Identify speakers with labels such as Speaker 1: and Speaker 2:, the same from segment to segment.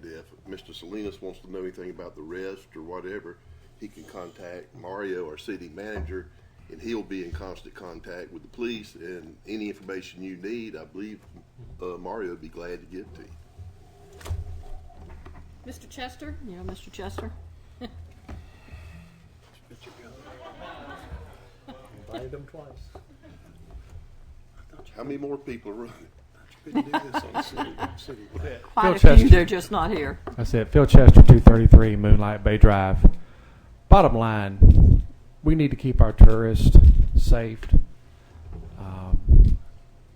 Speaker 1: And if Mr. Salinas wants to know anything about the rest or whatever, he can contact Mario, our city manager, and he'll be in constant contact with the police. And any information you need, I believe Mario would be glad to give to you.
Speaker 2: Mr. Chester? Yeah, Mr. Chester.
Speaker 3: Invited them twice.
Speaker 1: How many more people are running?
Speaker 3: You couldn't do this on the city.
Speaker 2: Quite
Speaker 4: Phil
Speaker 2: a few,
Speaker 4: Chester.
Speaker 2: they're just not here.
Speaker 4: I said Phil Chester, 233 Moonlight Bay Drive. Bottom line, we need to keep our tourists safe,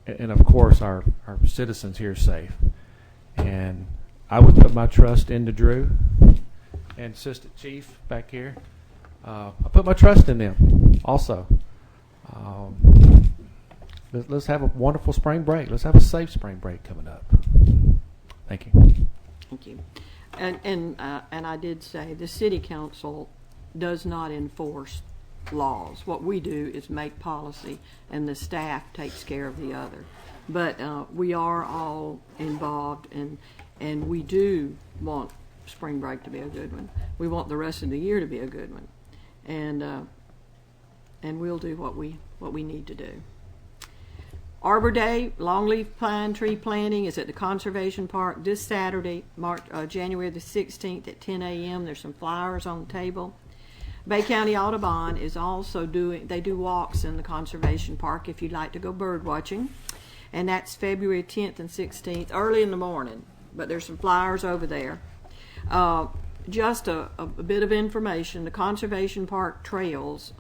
Speaker 4: and of course our citizens here safe. And I would put my trust into Drew and Assistant Chief back here. I put my trust in them also. Let's have a wonderful spring break. Let's have a safe spring break coming up. Thank you.
Speaker 2: Thank you. And I did say the city council does not enforce laws. What we do is make policy, and the staff takes care of the other. But we are all involved, and we do want spring break to be a good one. We want the rest of the year to be a good one, and we'll do what we need to do. Arbor Day, longleaf pine tree planting is at the Conservation Park this Saturday, January the 16th at 10 a.m. There's some flowers on the table. Bay County Audubon is also they do walks in the Conservation Park if you'd like to go bird watching. And that's February 10th and 16th, early in the morning. But there's some flowers over there. Just a bit of information. The Conservation Park trails,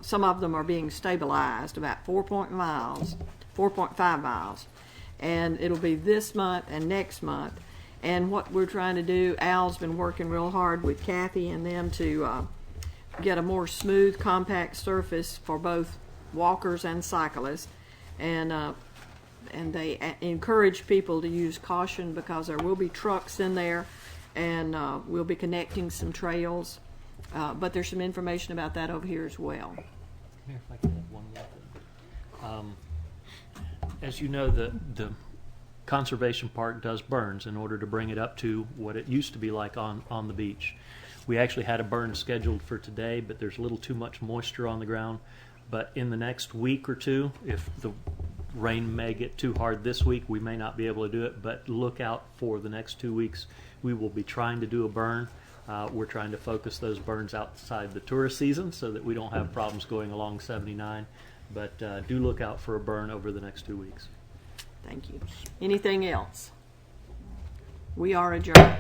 Speaker 2: some of them are being stabilized, about 4.5 miles. And it'll be this month and next month. And what we're trying to do, Al's been working real hard with Kathy and them to get a more smooth, compact surface for both walkers and cyclists. And they encourage people to use caution because there will be trucks in there, and we'll be connecting some trails. But there's some information about that over here as well.
Speaker 3: Mayor, if I could add one more thing. As you know, the Conservation Park does burns in order to bring it up to what it used to be like on the beach. We actually had a burn scheduled for today, but there's a little too much moisture on the ground. But in the next week or two, if the rain may get too hard this week, we may not be able to do it, but look out for the next 2 weeks. We will be trying to do a burn. We're trying to focus those burns outside the tourist season so that we don't have problems going along 79. But do look out for a burn over the next 2 weeks.
Speaker 2: Thank you. Anything else? We are adjourned.